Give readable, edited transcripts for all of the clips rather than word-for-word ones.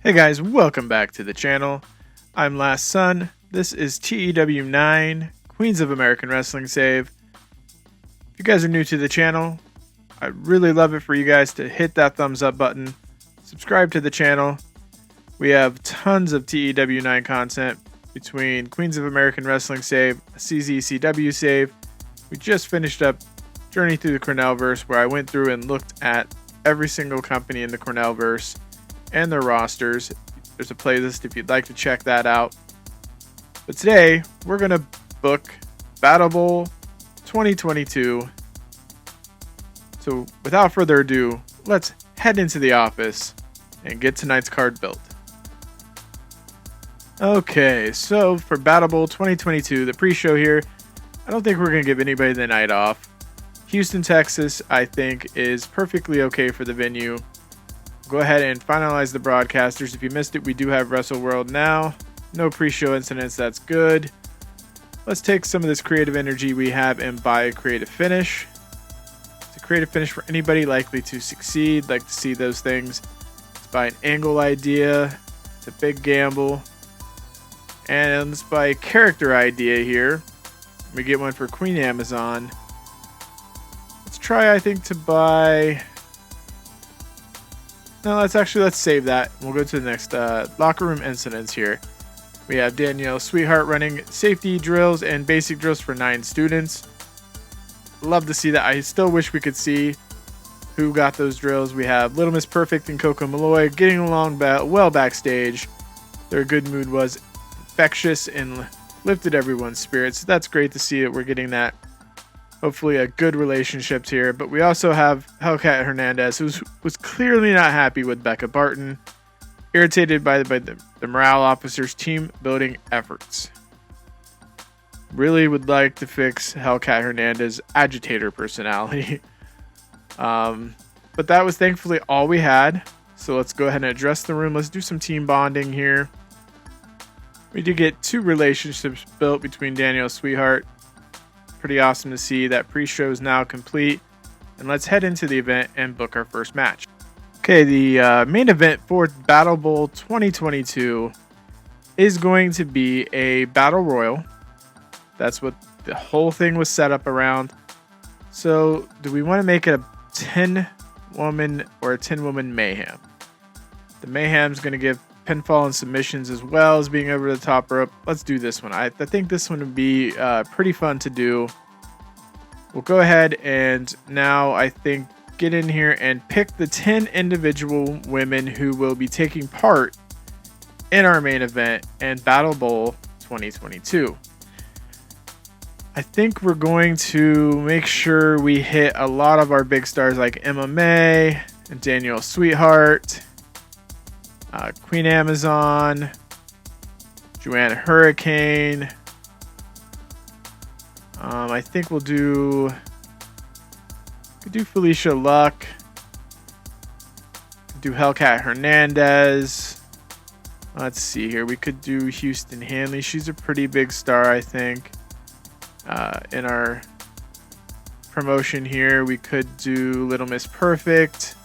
Hey guys, welcome back to the channel. I'm Last Son. This is QAW 9, Queens of American Wrestling Save. If you guys are new to the channel, I'd really love it for you guys to hit that thumbs up button, subscribe to the channel. We have tons of TEW 9 content between Queens of American Wrestling Save, a CZCW save. We just finished up Journey Through the Cornellverse, where I went through and looked at every single company in the Cornellverse and their rosters. There's a playlist if you'd like to check that out. But today, we're going to book BattleBowl 2022. So without further ado, let's head into the office and get tonight's card built. Okay, so for BattleBowl 2022, the pre-show here, I don't think we're going to give anybody the night off. Houston, Texas, I think is perfectly okay for the venue. Go ahead and finalize the broadcasters. If you missed it, we do have Wrestle World now. No pre-show incidents, that's good. Let's take some of this creative energy we have and buy a creative finish. It's a creative finish for anybody likely to succeed. Like to see those things. Let's buy an angle idea. It's a big gamble. And let's buy a character idea here. We get one for Queen Amazon. Let's try, I think, to buy... No, let's save that. We'll go to the next locker room incidents here. We have Danielle Sweetheart running safety drills and basic drills for 9 students. Love to see that. I still wish we could see who got those drills. We have Little Miss Perfect and Coco Malloy getting along well backstage. Their good mood was infectious and lifted everyone's spirits. That's great to see that we're getting that. Hopefully a good relationships here. But we also have Hellcat Hernandez, who was clearly not happy with Becca Barton, irritated by the morale officer's team building efforts. Really would like to fix Hellcat Hernandez's agitator personality. But that was thankfully all we had. So let's go ahead and address the room. Let's do some team bonding here. We did get 2 relationships built between Danielle Sweetheart. Pretty awesome to see. That pre-show is now complete. And let's head into the event and book our first match. Okay, the main event for BattleBowl 2022 is going to be a Battle Royal. That's what the whole thing was set up around. So, do we want to make it a 10-woman or a 10-woman mayhem? The mayhem's going to give pinfall and submissions as well as being over the top rope. Let's do this one. I think this one would be pretty fun to do. We'll go ahead and now I think get in here and pick the 10 individual women who will be taking part in our main event and BattleBowl 2022. I think we're going to make sure we hit a lot of our big stars like Emma May and Danielle Sweetheart, Queen Amazon, Joanna Hurricane. I think we'll do Felicia Luck. Do Hellcat Hernandez. Let's see here. We could do Houston Hanley. She's a pretty big star, I think. In our promotion here, we could do Little Miss Perfect.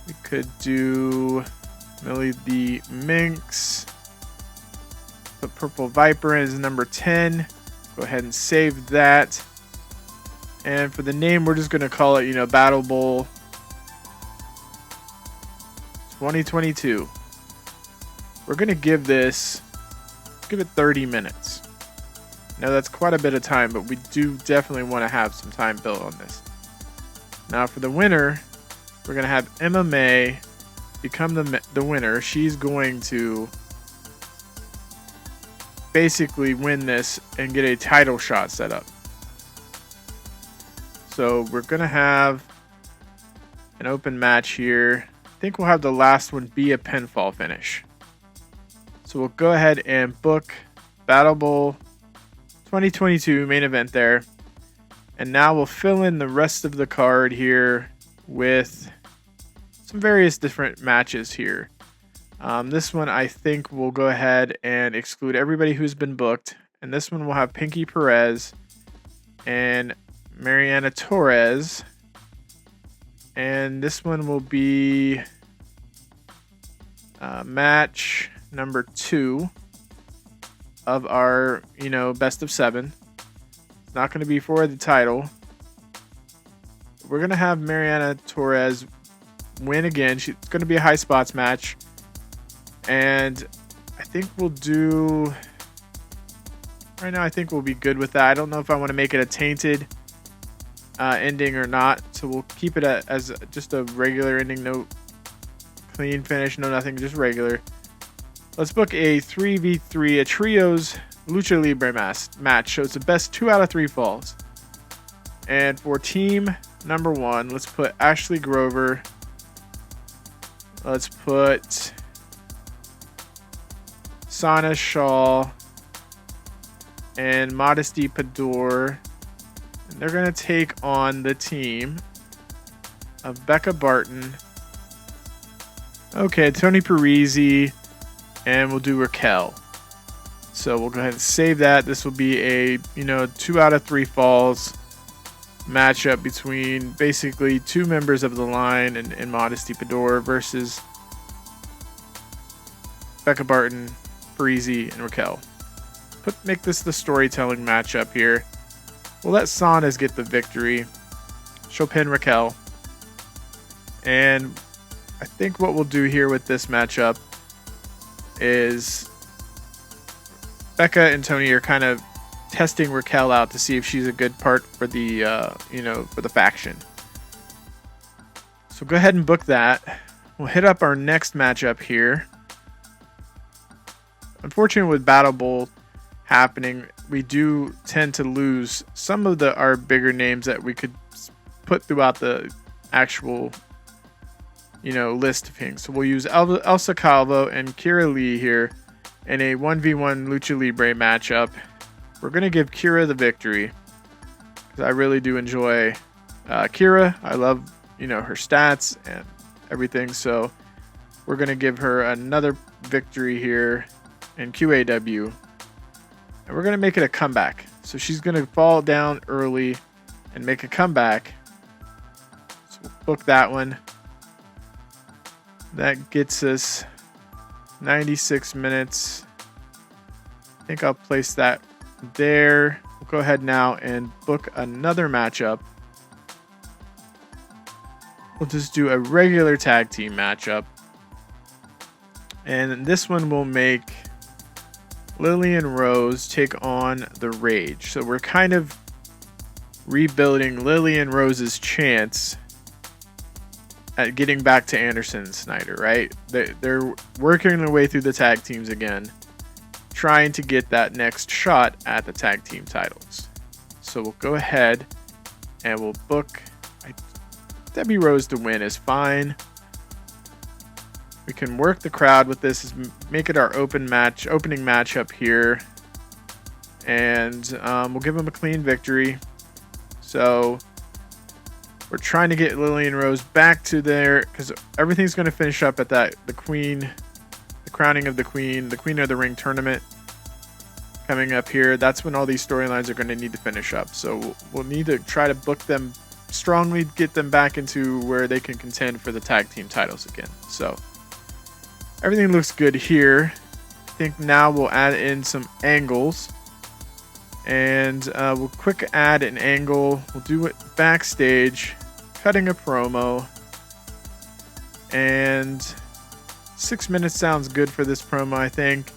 We could do Millie the Minx. Put Purple Viper in as number 10. Go ahead and save that. And for the name, we're just going to call it, BattleBowl 2022. We're going to give it 30 minutes. Now that's quite a bit of time, but we do definitely want to have some time built on this. Now for the winner, we're going to have Emma May become the winner. She's going to basically win this and get a title shot set up. So we're going to have an open match here. I think we'll have the last one be a pinfall finish. So we'll go ahead and book BattleBowl 2022 main event there. And now we'll fill in the rest of the card here with some various different matches here. This one I think we'll go ahead and exclude everybody who's been booked. And this one will have Pinky Perez and Mariana Torres. And this one will be match number 2 of our, best of 7. It's not going to be for the title. We're going to have Mariana Torres win again. She's going to be a high spots match. And I think we'll do... Right now, I think we'll be good with that. I don't know if I want to make it a tainted ending or not. So we'll keep it as just a regular ending. No clean finish, no nothing, just regular. Let's book a 3v3, a trios lucha libre match. So it's the best 2 out of 3 falls. And for team number 1, let's put Ashley Grover. Let's put Sana Shaw and Modesty Pador. And they're going to take on the team of Becca Barton. Okay, Tony Parisi, and we'll do Raquel. So we'll go ahead and save that. This will be a 2 out of 3 falls matchup between basically 2 members of the line and Modesty Pador versus Becca Barton, Parisi, and Raquel. Make this the storytelling matchup here. We'll let Sanas get the victory. She'll pin Raquel. And I think what we'll do here with this matchup is Becca and Tony are kind of testing Raquel out to see if she's a good part for the for the faction. So go ahead and book that. We'll hit up our next matchup here. Unfortunately, with Battle Bowl happening, we do tend to lose some of our bigger names that we could put throughout the actual list of things. So we'll use Elsa Calvo and Kira Lee here in a 1v1 Lucha Libre matchup. We're going to give Kira the victory because I really do enjoy Kira. I love her stats and everything, so we're going to give her another victory here in QAW, and we're going to make it a comeback. So she's going to fall down early and make a comeback. So we'll book that one. That gets us 96 minutes. I think I'll place that there. We'll go ahead now and book another matchup. We'll just do a regular tag team matchup. And this one will make Lillian Rose take on the Rage. So we're kind of rebuilding Lillian Rose's chance at getting back to Anderson and Snyder, right? They're working their way through the tag teams again, trying to get that next shot at the tag team titles. So we'll go ahead and we'll book Debbie Rose to win is fine. We can work the crowd with this, make it our opening matchup here, and we'll give them a clean victory. So we're trying to get Lillian Rose back to there because everything's going to finish up at the crowning of the Queen of the Ring tournament coming up here. That's when all these storylines are going to need to finish up. So we'll need to try to book them strongly, get them back into where they can contend for the tag team titles again. So everything looks good here. I think now we'll add in some angles. And we'll quick add an angle. We'll do it backstage, cutting a promo. And 6 minutes sounds good for this promo, I think.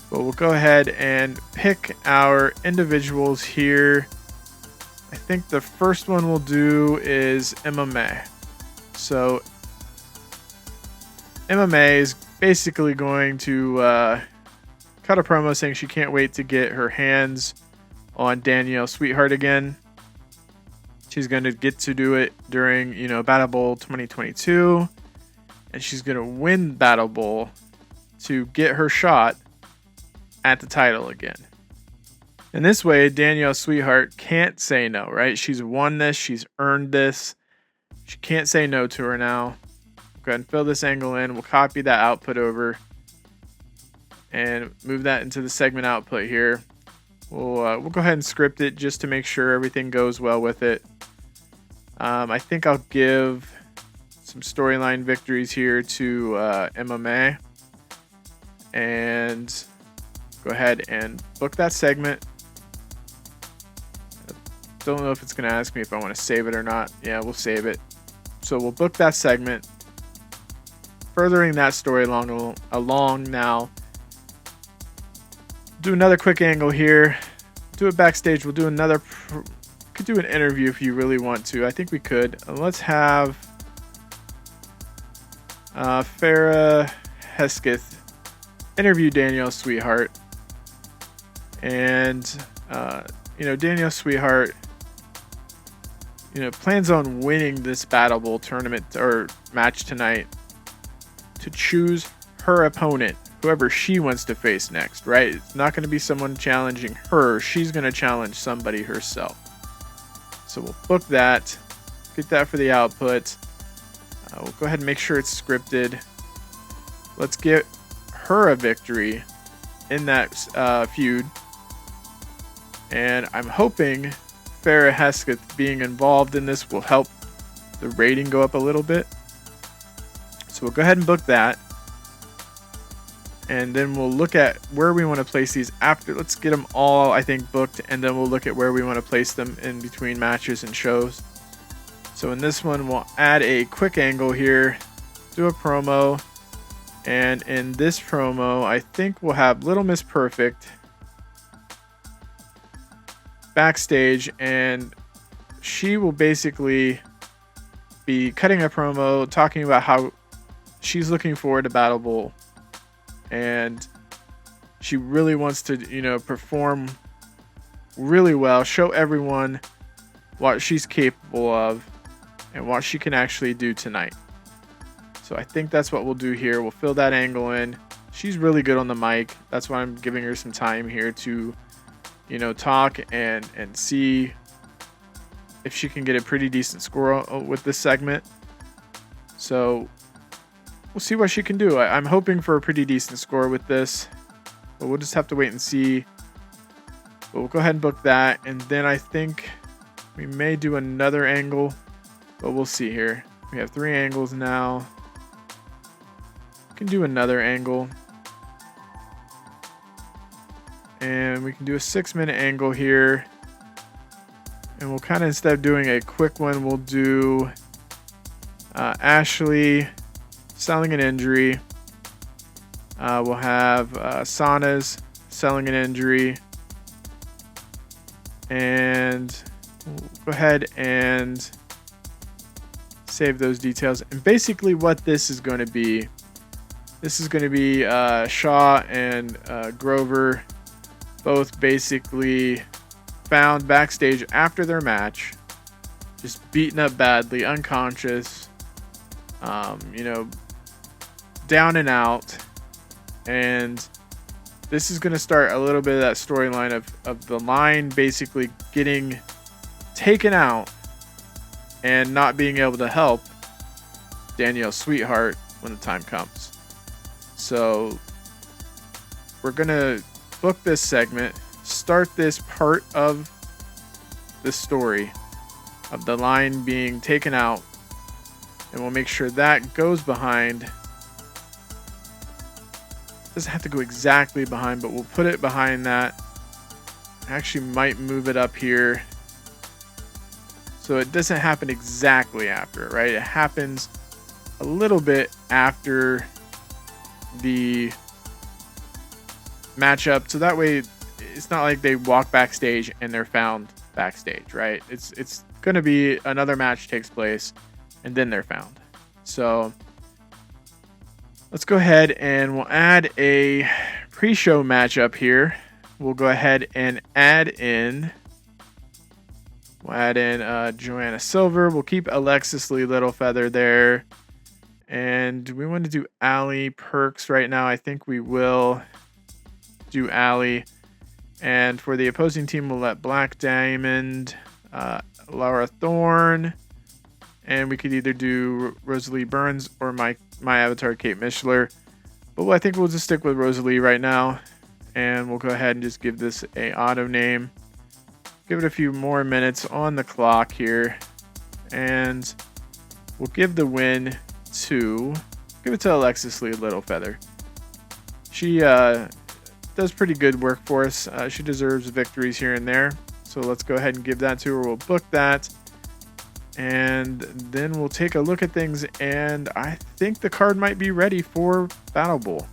But we'll go ahead and pick our individuals here. I think the first one we'll do is MMA. So MMA is basically going to cut a promo saying she can't wait to get her hands on Danielle Sweetheart again. She's going to get to do it during, Battle Bowl 2022. And she's going to win Battle Bowl to get her shot at the title again. And this way, Danielle Sweetheart can't say no, right? She's won this. She's earned this. She can't say no to her now. Go ahead and fill this angle in. We'll copy that output over and move that into the segment output here. We'll go ahead and script it just to make sure everything goes well with it. I think I'll give some storyline victories here to MMA. And go ahead and book that segment. Don't know if it's going to ask me if I want to save it or not. Yeah, we'll save it. So we'll book that segment. Furthering that story along now. Do another quick angle here. Do it backstage. We'll do another. Could do an interview if you really want to. I think we could. Let's have Farrah Hesketh interview Danielle Sweetheart. And, Danielle Sweetheart, plans on winning this BattleBowl tournament or match tonight to choose her opponent, whoever she wants to face next, right? It's not going to be someone challenging her. She's going to challenge somebody herself. So we'll book that, get that for the output. We'll go ahead and make sure it's scripted. Let's get her a victory in that feud. And I'm hoping Farrah Hesketh being involved in this will help the rating go up a little bit. So we'll go ahead and book that. And then we'll look at where we want to place these after. Let's get them all, I think, booked. And then we'll look at where we want to place them in between matches and shows. So in this one, we'll add a quick angle here. Do a promo. And in this promo, I think we'll have Little Miss Perfect backstage, and she will basically be cutting a promo talking about how she's looking forward to BattleBowl, and she really wants to perform really well, show everyone what she's capable of and what she can actually do tonight. So I think that's what we'll do here. We'll fill that angle in. She's really good on the mic. That's why I'm giving her some time here to talk and see if she can get a pretty decent score with this segment. So we'll see what she can do. I'm hoping for a pretty decent score with this, but we'll just have to wait and see. But we'll go ahead and book that, and then I think we may do another angle, but we'll see here. We have 3 angles now. We can do another angle. And we can do a 6-minute angle here. And we'll kind of, instead of doing a quick one, we'll do Ashley selling an injury. We'll have Sana's selling an injury. And we'll go ahead and save those details. And basically what this is going to be, Shaw and Grover both basically found backstage after their match, just beaten up badly, unconscious, down and out. And this is going to start a little bit of that storyline of the line basically getting taken out and not being able to help Danielle Sweetheart when the time comes. So we're going to book this segment, start this part of the story of the line being taken out, and we'll make sure that goes behind. Doesn't have to go exactly behind, but we'll put it behind that. I actually might move it up here so it doesn't happen exactly after, right? It happens a little bit after the matchup, so that way it's not like they walk backstage and they're found backstage, right? It's going to be another match takes place and then they're found. So let's go ahead and we'll add a pre-show matchup here. We'll go ahead and add in Joanna Silver. We'll keep Alexis Lee Littlefeather there. And we want to do Allie Perks right now. I think we will do Allie. And for the opposing team, we'll let Black Diamond, Laura Thorne, and we could either do Rosalie Burns or my avatar, Kate Mishler. But I think we'll just stick with Rosalie right now. And we'll go ahead and just give this a auto name. Give it a few more minutes on the clock here. And we'll give the win to Alexis Lee Littlefeather. She does pretty good work for us. She deserves victories here and there. So let's go ahead and give that to her. We'll book that. And then we'll take a look at things. And I think the card might be ready for Battle Bowl.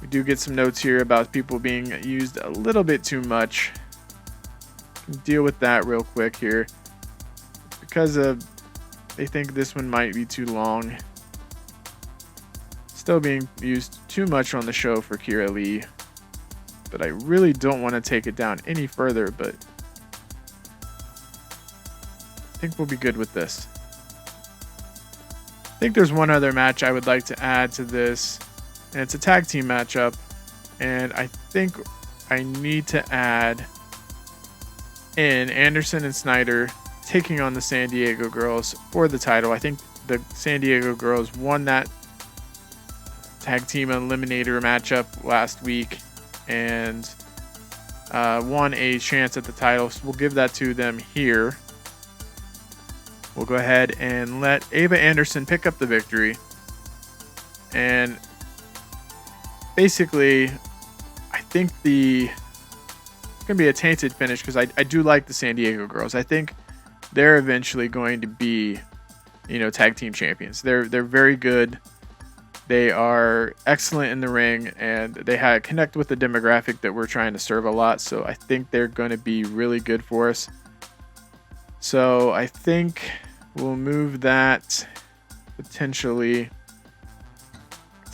We do get some notes here about people being used a little bit too much. Deal with that real quick here. Because they think this one might be too long. Still being used too much on the show for Kira Lee. But I really don't want to take it down any further, but I think we'll be good with this. I think there's one other match I would like to add to this, and it's a tag team matchup, and I think I need to add in Anderson and Snyder taking on the San Diego Girls for the title. I think the San Diego Girls won that tag team eliminator matchup last week and won a chance at the title. So we'll give that to them here. We'll go ahead and let Ava Anderson pick up the victory. And basically, I think it's going to be a tainted finish because I do like the San Diego Girls. I think they're eventually going to be, tag team champions. They're very good. They are excellent in the ring, and they connect with the demographic that we're trying to serve a lot. So I think they're going to be really good for us. So I think we'll move that potentially.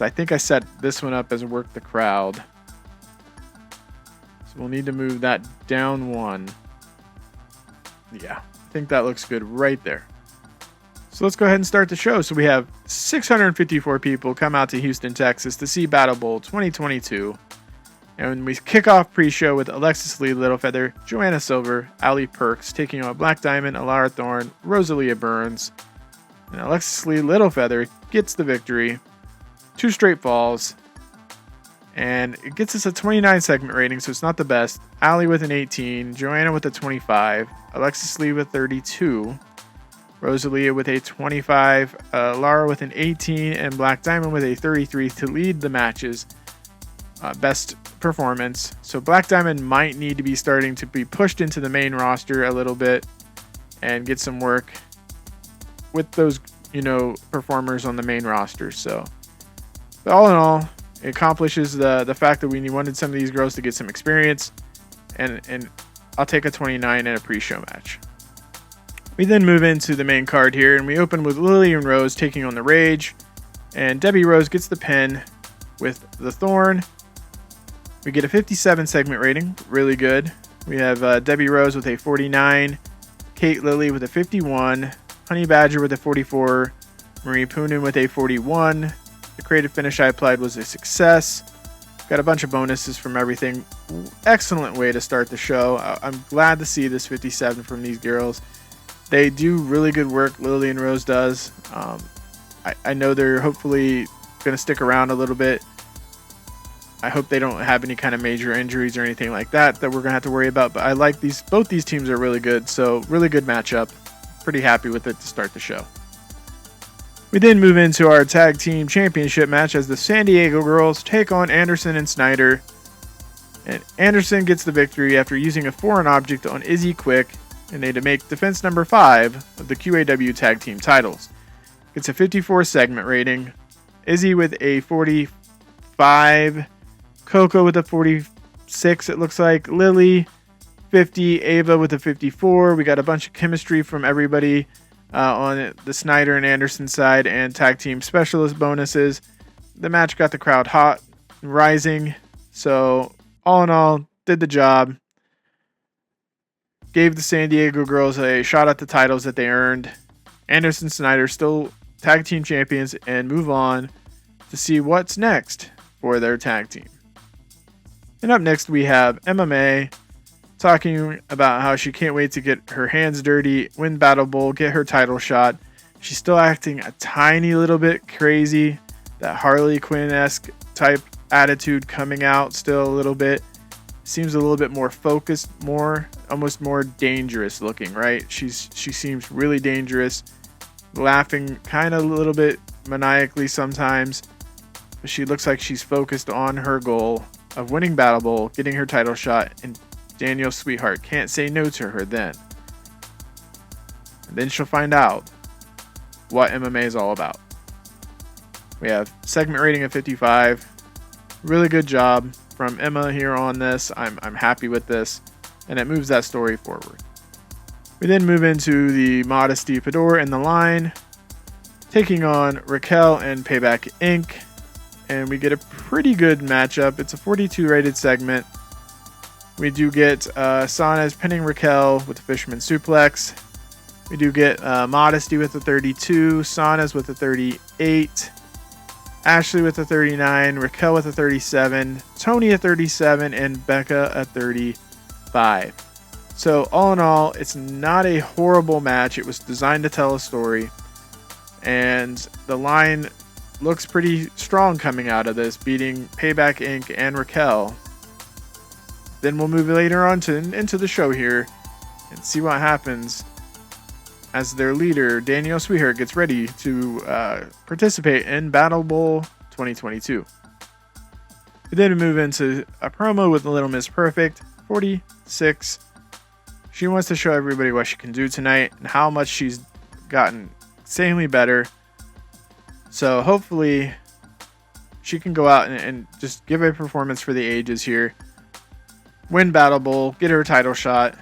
I think I set this one up as work the crowd. So we'll need to move that down one. Yeah, I think that looks good right there. So let's go ahead and start the show. So we have 654 people come out to Houston, Texas to see Battle Bowl 2022. And we kick off pre-show with Alexis Lee Littlefeather, Joanna Silver, Allie Perks taking on Black Diamond, Alara Thorne, Rosalia Burns. And Alexis Lee Littlefeather gets the victory. 2 straight falls. And it gets us a 29 segment rating, so it's not the best. Allie with an 18, Joanna with a 25, Alexis Lee with 32. Rosalia with a 25, Lara with an 18, and Black Diamond with a 33 to lead the match's best performance. So Black Diamond might need to be starting to be pushed into the main roster a little bit and get some work with those, performers on the main roster. So, but all in all, it accomplishes the fact that we wanted some of these girls to get some experience, and I'll take a 29 in a pre-show match. We then move into the main card here, and we open with Lillian Rose taking on the Rage, and Debbie Rose gets the pin with the Thorn. We get a 57 segment rating, really good. We have Debbie Rose with a 49, Kate Lilly with a 51, Honey Badger with a 44, Marie Poonen with a 41. The creative finish I applied was a success. Got a bunch of bonuses from everything. Excellent way to start the show. I'm glad to see this 57 from these girls. They do really good work. Lillian Rose does. I know they're hopefully going to stick around a little bit. I hope they don't have any kind of major injuries or anything like that we're going to have to worry about. But I like these. Both these teams are really good. So really good matchup. Pretty happy with it to start the show. We then move into our tag team championship match as the San Diego Girls take on Anderson and Snyder. And Anderson gets the victory after using a foreign object on Izzy Quick, and they to make defense number 5 of the QAW tag team titles. It's a 54 segment rating. Izzy with a 45, Coco with a 46, it looks like, Lily 50, Ava with a 54. We got a bunch of chemistry from everybody on the Snyder and Anderson side, and tag team specialist bonuses. The match got the crowd hot and rising, so all in all, did the job. Gave the San Diego Girls a shot at the titles that they earned. Anderson and Snyder still tag team champions, and move on to see what's next for their tag team. And up next we have MMA talking about how she can't wait to get her hands dirty, win Battle Bowl, get her title shot. She's still acting a tiny little bit crazy. That Harley Quinn-esque type attitude coming out still a little bit. Seems a little bit more focused, almost more dangerous looking, right? She seems really dangerous. laughing kind of a little bit maniacally sometimes, but she looks like she's focused on her goal of winning Battle Bowl, getting her title shot, and Danielle Sweetheart can't say no to her then. And then she'll find out what MMA is all about. We have segment rating of 55. Really good job from Emma here on this. I'm happy with this, and it moves that story forward. We then move into the Modesty Fedor in the line, taking on Raquel and Payback Inc. And we get a pretty good matchup. It's a 42 rated segment. We do get Sanas pinning Raquel with the Fisherman Suplex. We do get Modesty with the 32, Sanas with the 38, Ashley with the 39, Raquel with the 37, Tony at 37, and Becca at 35. So all in all, it's not a horrible match. It was designed to tell a story, and the line looks pretty strong coming out of this, beating Payback Inc. and Raquel. Then we'll move later on into the show here and see what happens as their leader, Danielle Sweetheart, gets ready to participate in Battle Bowl 2022. We then move into a promo with Little Miss Perfect, 46. She wants to show everybody what she can do tonight and how much she's gotten insanely better. So hopefully she can go out and just give a performance for the ages here, win Battle Bowl, get her title shot,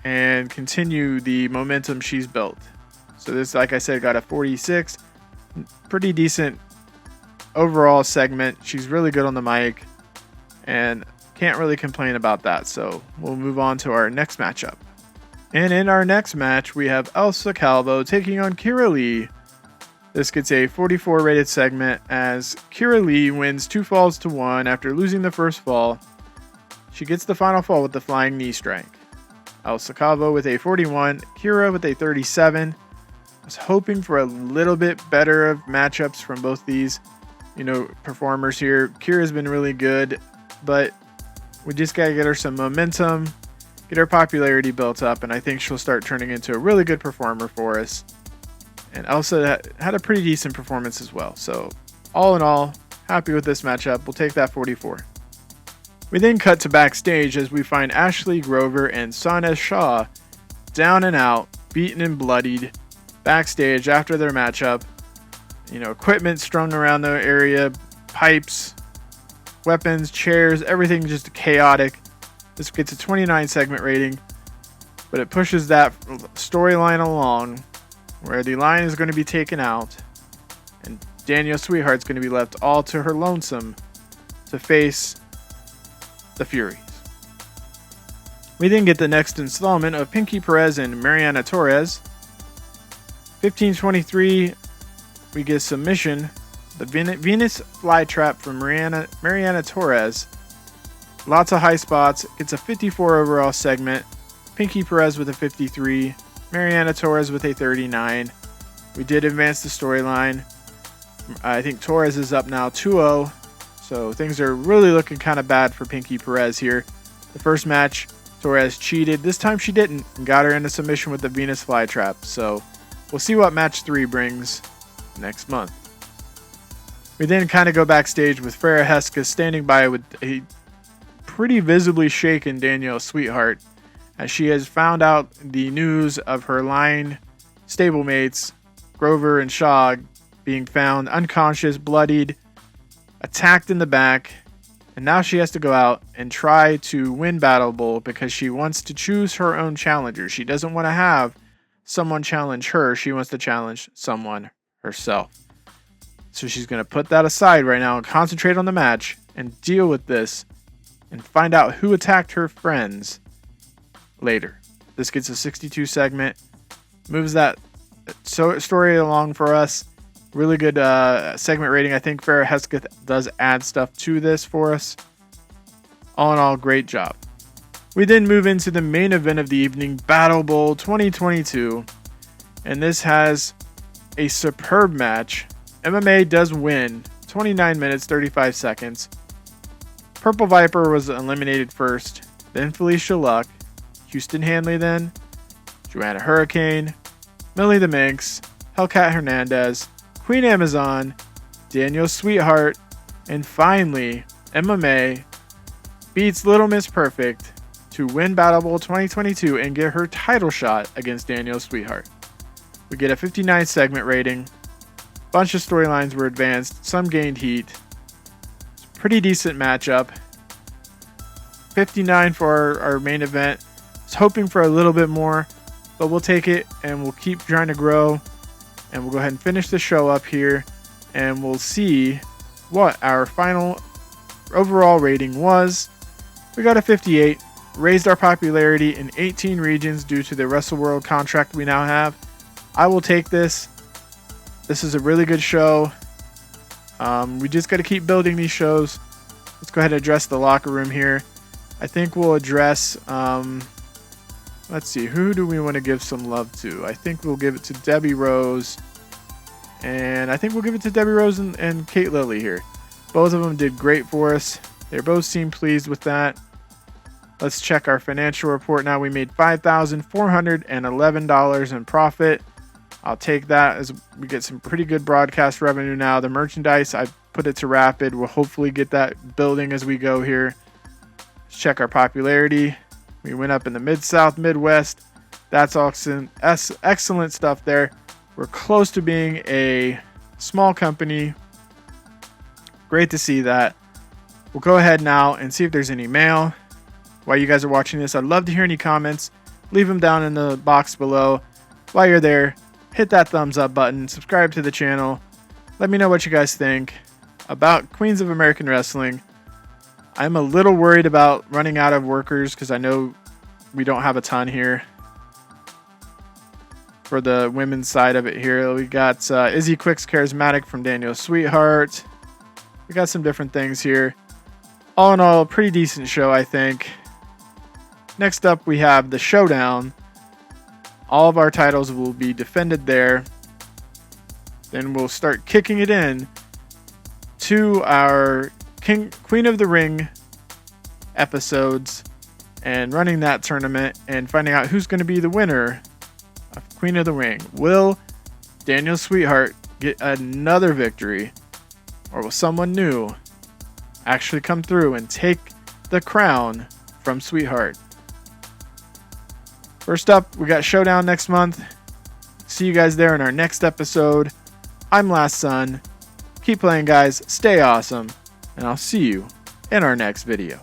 and continue the momentum she's built. So this, like I said, got a 46. Pretty decent overall segment. She's really good on the mic, and can't really complain about that. So we'll move on to our next matchup. And in our next match, we have Elsa Calvo taking on Kira Lee. This gets a 44 rated segment as Kira Lee wins 2 falls to 1 after losing the first fall. She gets the final fall with the flying knee strike. Elsa Calvo with a 41, Kira with a 37. I was hoping for a little bit better of matchups from both these, performers here. Kira's been really good, but we just gotta get her some momentum, get her popularity built up, and I think she'll start turning into a really good performer for us. And Elsa had a pretty decent performance as well. So all in all, happy with this matchup. We'll take that 44. We then cut to backstage as we find Ashley Grover and Sanes Shaw down and out, beaten and bloodied backstage after their matchup. Equipment strung around the area, pipes, weapons, chairs, everything just chaotic. This gets a 29 segment rating, but it pushes that storyline along where the line is going to be taken out and Danielle Sweetheart's going to be left all to her lonesome to face the Furies. We then get the next installment of Pinky Perez and Mariana Torres. 15:23, we get submission, the Venus flytrap from Mariana Torres. Lots of high spots. It's a 54 overall segment. Pinky Perez with a 53, Mariana Torres with a 39. We did advance the storyline. I think Torres is up now 2-0. So things are really looking kind of bad for Pinky Perez here. The first match, Torres cheated. This time she didn't and got her into submission with the Venus flytrap. So we'll see what match 3 brings next month. We then kind of go backstage with Farrah Hesketh standing by with a pretty visibly shaken Danielle Sweetheart as she has found out the news of her line stablemates, Grover and Shaw, being found unconscious, bloodied, attacked in the back, and now she has to go out and try to win Battle Bowl because she wants to choose her own challenger. She doesn't want to have someone challenge her. She wants to challenge someone herself. So she's going to put that aside right now and concentrate on the match and deal with this and find out who attacked her friends later. This gets a 62 segment, moves that story along for us. Really good segment rating. I think Farrah Hesketh does add stuff to this for us. All in all, great job. We then move into the main event of the evening, Battle Bowl 2022. And this has a superb match. MMA does win 29 minutes, 35 seconds. Purple Viper was eliminated first, then Felicia Luck, Houston Hanley then, Joanna Hurricane, Millie the Minx, Hellcat Hernandez, Queen Amazon, Daniel Sweetheart, and finally, MMA beats Little Miss Perfect to win Battle Bowl 2022 and get her title shot against Daniel Sweetheart. We get a 59 segment rating. Bunch of storylines were advanced. Some gained heat. It's a pretty decent matchup. 59 for our main event. I was hoping for a little bit more, but we'll take it and we'll keep trying to grow. And we'll go ahead and finish the show up here. And we'll see what our final overall rating was. We got a 58. Raised our popularity in 18 regions due to the Wrestle World contract we now have. I will take this. This is a really good show. We just got to keep building these shows. Let's go ahead and address the locker room here. I think we'll address, let's see, who do we want to give some love to? I think we'll give it to Debbie Rose. And I think we'll give it to Debbie Rose and Kate Lilly here. Both of them did great for us. They both seemed pleased with that. Let's check our financial report now. We made $5,411 in profit. I'll take that as we get some pretty good broadcast revenue now. The merchandise, I put it to Rapid. We'll hopefully get that building as we go here. Let's check our popularity. We went up in the Mid-South, Midwest. That's awesome. Excellent stuff there. We're close to being a small company. Great to see that. We'll go ahead now and see if there's any mail. While you guys are watching this, I'd love to hear any comments. Leave them down in the box below. While you're there, hit that thumbs up button. Subscribe to the channel. Let me know what you guys think about Queens of American Wrestling. I'm a little worried about running out of workers because I know we don't have a ton here. For the women's side of it here, we got Izzy Quick's Charismatic from Daniel Sweetheart. We got some different things here. All in all, a pretty decent show, I think. Next up, we have the Showdown. All of our titles will be defended there. Then we'll start kicking it in to our Queen of the Ring episodes and running that tournament and finding out who's going to be the winner of Queen of the Ring. Will Daniel Sweetheart get another victory, or will someone new actually come through and take the crown from Sweetheart? First up, we got Showdown next month. See you guys there in our next episode. I'm Last Son. Keep playing, guys. Stay awesome. And I'll see you in our next video.